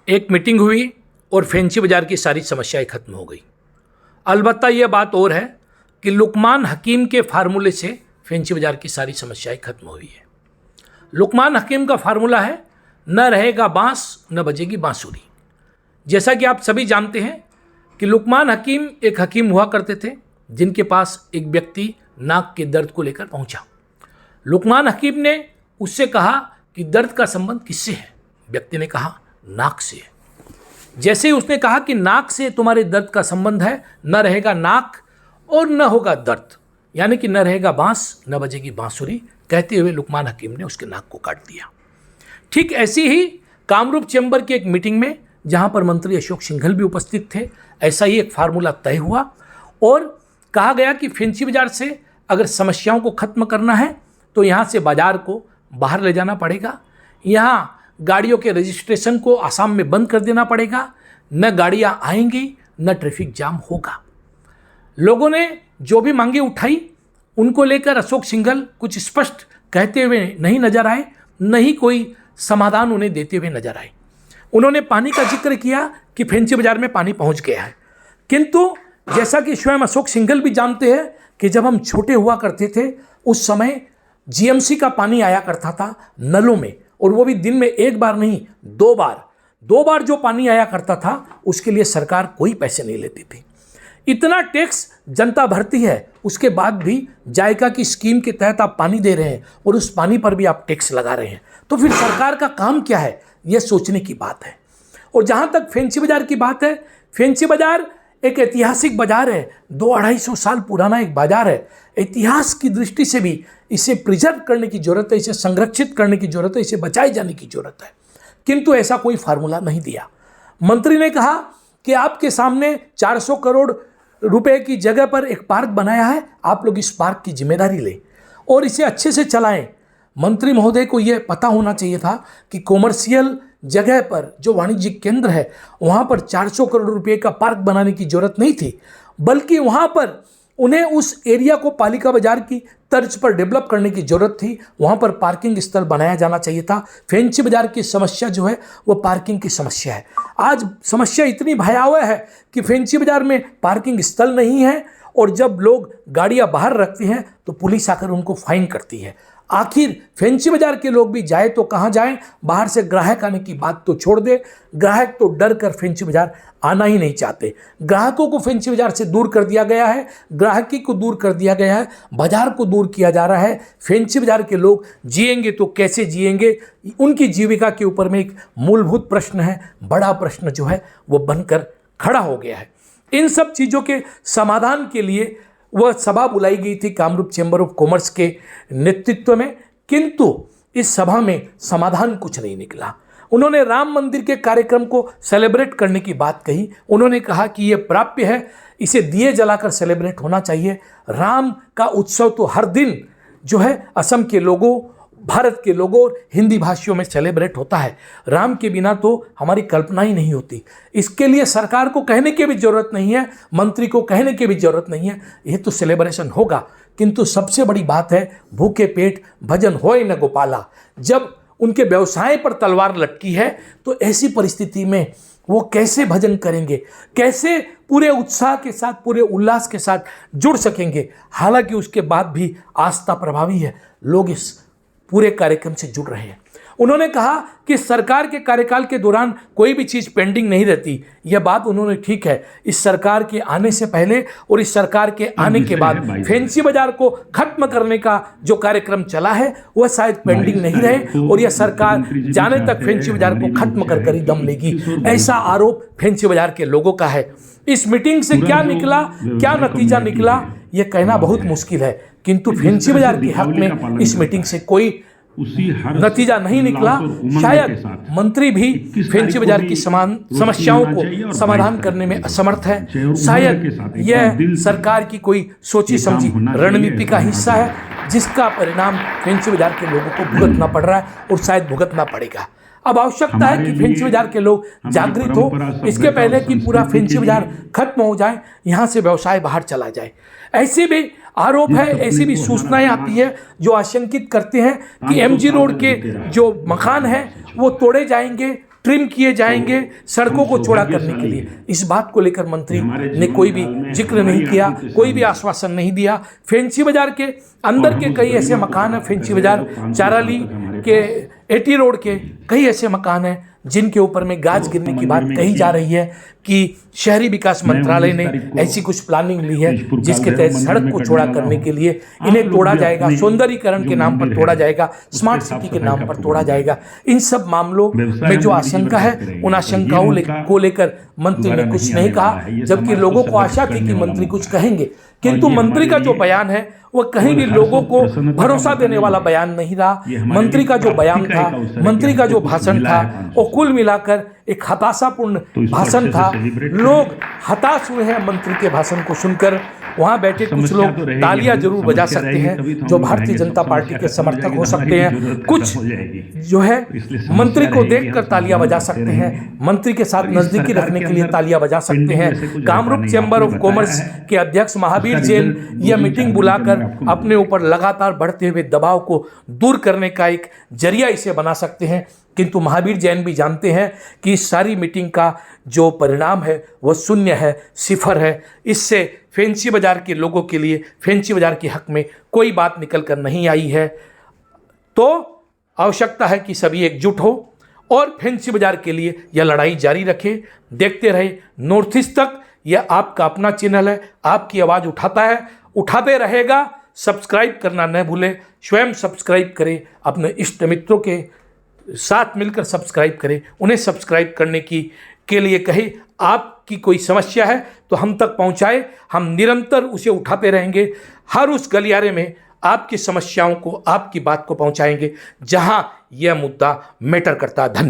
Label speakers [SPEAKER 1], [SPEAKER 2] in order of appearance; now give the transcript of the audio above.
[SPEAKER 1] एक मीटिंग हुई और फेंसी बाज़ार की सारी समस्याएं खत्म हो गई। अलबत्ता यह बात और है कि लुकमान हकीम के फार्मूले से फेंसी बाज़ार की सारी समस्याएं खत्म हुई है। लुकमान हकीम का फार्मूला है, न रहेगा बांस न बजेगी बांसुरी। जैसा कि आप सभी जानते हैं कि लुकमान हकीम एक हकीम हुआ करते थे जिनके पास एक व्यक्ति नाक के दर्द को लेकर पहुंचा। लुकमान हकीम ने उससे कहा कि दर्द का संबंध किससे है? व्यक्ति ने कहा नाक से है। जैसे ही उसने कहा कि नाक से तुम्हारे दर्द का संबंध है, न रहेगा नाक और न होगा दर्द, यानी कि न रहेगा बांस न बजेगी बांसुरी, कहते हुए लुकमान हकीम ने उसके नाक को काट दिया। ठीक ऐसी ही कामरूप चैम्बर की एक मीटिंग में, जहां पर मंत्री अशोक सिंघल भी उपस्थित थे, ऐसा ही एक फार्मूला तय हुआ और कहा गया कि फेंसी बाजार से अगर समस्याओं को खत्म करना है तो यहाँ से बाजार को बाहर ले जाना पड़ेगा, यहाँ गाड़ियों के रजिस्ट्रेशन को आसाम में बंद कर देना पड़ेगा, न गाड़ियाँ आएंगी न ट्रैफिक जाम होगा। लोगों ने जो भी मांगे उठाई, उनको लेकर अशोक सिंघल कुछ स्पष्ट कहते हुए नहीं नजर आए, न ही कोई समाधान उन्हें देते हुए नजर आए। उन्होंने पानी का जिक्र किया कि फेंसी बाजार में पानी पहुंच गया है, किंतु जैसा कि स्वयं अशोक सिंघल भी जानते हैं कि जब हम छोटे हुआ करते थे उस समय जीएमसी का पानी आया करता था नलों में, और वो भी दिन में एक बार नहीं, दो बार जो पानी आया करता था उसके लिए सरकार कोई पैसे नहीं लेती थी। इतना टैक्स जनता भरती है, उसके बाद भी जायका की स्कीम के तहत आप पानी दे रहे हैं और उस पानी पर भी आप टैक्स लगा रहे हैं, तो फिर सरकार का काम क्या है, यह सोचने की बात है। और जहाँ तक फेंसी बाजार की बात है, फेंसी बाजार एक ऐतिहासिक बाजार है, 200-250 साल पुराना एक बाजार है। इतिहास की दृष्टि से भी इसे प्रिजर्व करने की जरूरत है, इसे संरक्षित करने की जरूरत है, इसे बचाए जाने की जरूरत है, किंतु ऐसा कोई फार्मूला नहीं दिया। मंत्री ने कहा कि आपके सामने 400 करोड़ रुपए की जगह पर एक पार्क बनाया है, आप लोग इस पार्क की जिम्मेदारी लें और इसे अच्छे से चलाएं। मंत्री महोदय को यह पता होना चाहिए था कि कॉमर्शियल जगह पर जो वाणिज्यिक केंद्र है वहाँ पर 400 करोड़ रुपए का पार्क बनाने की जरूरत नहीं थी, बल्कि वहाँ पर उन्हें उस एरिया को पालिका बाजार की तर्ज पर डेवलप करने की जरूरत थी। वहाँ पर पार्किंग स्थल बनाया जाना चाहिए था। फेंसी बाजार की समस्या जो है वो पार्किंग की समस्या है। आज समस्या इतनी भयावह है कि फेंसी बाजार में पार्किंग स्थल नहीं है और जब लोग गाड़ियाँ बाहर रखती हैं तो पुलिस आकर उनको फाइन करती है। आखिर फेंसी बाजार के लोग भी जाए तो कहाँ जाएं? बाहर से ग्राहक आने की बात तो छोड़ दे, ग्राहक तो डर कर फेंसी बाजार आना ही नहीं चाहते। ग्राहकों को फेंसी बाजार से दूर कर दिया गया है, ग्राहकी को दूर कर दिया गया है, बाजार को दूर किया जा रहा है। फेंसी बाजार के लोग जिएंगे तो कैसे जिएंगे, उनकी जीविका के ऊपर में एक मूलभूत प्रश्न है, बड़ा प्रश्न जो है वो बनकर खड़ा हो गया है। इन सब चीज़ों के समाधान के लिए वह सभा बुलाई गई थी कामरूप चैम्बर ऑफ कॉमर्स के नेतृत्व में, किंतु इस सभा में समाधान कुछ नहीं निकला। उन्होंने राम मंदिर के कार्यक्रम को सेलिब्रेट करने की बात कही। उन्होंने कहा कि यह प्राप्य है, इसे दिए जलाकर सेलिब्रेट होना चाहिए। राम का उत्सव तो हर दिन जो है असम के लोगों, भारत के लोगों और हिंदी भाषियों में सेलिब्रेट होता है। राम के बिना तो हमारी कल्पना ही नहीं होती। इसके लिए सरकार को कहने की भी जरूरत नहीं है, मंत्री को कहने की भी जरूरत नहीं है, ये तो सेलिब्रेशन होगा। किंतु सबसे बड़ी बात है, भूखे पेट भजन होए न गोपाला। जब उनके व्यवसाय पर तलवार लटकी है तो ऐसी परिस्थिति में वो कैसे भजन करेंगे, कैसे पूरे उत्साह के साथ, पूरे उल्लास के साथ जुड़ सकेंगे। हालांकि उसके बाद भी आस्था प्रभावी है, लोग इस पूरे कार्यक्रम से जुड़ रहे हैं। उन्होंने कहा कि सरकार के कार्यकाल के दौरान कोई भी चीज़ पेंडिंग नहीं रहती। यह बात उन्होंने ठीक है, इस सरकार के आने से पहले और इस सरकार के आने के बाद फेंसी बाजार को खत्म करने का जो कार्यक्रम चला है वह शायद पेंडिंग नहीं रहे और यह सरकार जाने तक फेंसी बाजार को खत्म कर कर ही दम लेगी, ऐसा आरोप फेंसी बाजार के लोगों का है। इस मीटिंग से क्या निकला, क्या नतीजा निकला, यह कहना बहुत मुश्किल है, किंतु फेंसी बाजार के हक में इस मीटिंग से कोई नतीजा नहीं निकला। शायद मंत्री भी फेंसी बाजार की समस्याओं को समाधान करने में असमर्थ है। शायद यह सरकार की कोई सोची समझी रणनीति का हिस्सा है जिसका परिणाम फेंसी बाजार के लोगों को भुगतना पड़ रहा है और शायद भुगतना पड़ेगा। अब आवश्यकता है कि फेंसी बाजार के लोग जागृत हो, इसके पहले कि पूरा फेंसी बाजार खत्म हो जाए, यहाँ से व्यवसाय बाहर चला जाए। ऐसे भी आरोप है, ऐसी भी सूचनाएं आती है जो आशंकित करते हैं कि एमजी रोड के जो मकान हैं वो तोड़े जाएंगे, ट्रिम किए जाएंगे सड़कों को चौड़ा करने के लिए। इस बात को लेकर मंत्री ने कोई भी जिक्र नहीं किया, कोई भी आश्वासन नहीं दिया। फैंसी बाजार के अंदर के कई ऐसे मकान हैं, फैंसी बाजार चाराली के एटी रोड के कई ऐसे मकान हैं जिनके ऊपर में गाज गिरने की बात कही जा रही है कि शहरी विकास मंत्रालय ने ऐसी कुछ प्लानिंग ली है जिसके तहत सड़क को चौड़ा करने के लिए इन्हें तोड़ा जाएगा, सौंदर्यीकरण के नाम पर तोड़ा जाएगा, स्मार्ट सिटी के नाम पर तोड़ा जाएगा। इन सब मामलों में जो आशंका है उन आशंकाओं को लेकर मंत्री ने कुछ नहीं कहा, जबकि लोगों को आशा थी कि मंत्री कुछ कहेंगे, किंतु मंत्री का जो बयान है वह कहीं भी लोगों को भरोसा देने वाला बयान नहीं रहा। मंत्री का जो बयान था, मंत्री का जो भाषण था, वो कुल मिलाकर एक हताशापूर्ण भाषण था। लोग हताश हुए हैं मंत्री के भाषण को सुनकर। वहां बैठे कुछ लोग तालियां जरूर बजा सकते हैं जो भारतीय जनता पार्टी के समर्थक हो सकते हैं, कुछ जो है मंत्री को देखकर तालियां बजा सकते हैं, मंत्री के साथ नजदीकी रखने के लिए तालियां बजा सकते हैं। कामरूप चैम्बर ऑफ कॉमर्स के अध्यक्ष महावीर जैन यह मीटिंग बुलाकर अपने ऊपर लगातार बढ़ते हुए दबाव को दूर करने का एक जरिया इसे बना सकते हैं, किंतु महावीर जैन भी जानते हैं कि इस सारी मीटिंग का जो परिणाम है वह शून्य है, सिफर है। इससे फैंसी बाजार के लोगों के लिए फैंसी बाजार के हक में कोई बात निकल कर नहीं आई है। तो आवश्यकता है कि सभी एकजुट हो और फैंसी बाजार के लिए यह लड़ाई जारी रखें। देखते रहे नॉर्थ ईस्ट तक, यह आपका अपना चैनल है, आपकी आवाज़ उठाता है, उठाते रहेगा। सब्सक्राइब करना न भूलें, स्वयं सब्सक्राइब करें, अपने इष्ट मित्रों के साथ मिलकर सब्सक्राइब करें, उन्हें सब्सक्राइब करने के लिए कहें। आपकी कोई समस्या है तो हम तक पहुंचाए, हम निरंतर उसे उठाते रहेंगे। हर उस गलियारे में आपकी समस्याओं को, आपकी बात को पहुंचाएंगे जहां यह मुद्दा मैटर करता है। धन्यवाद।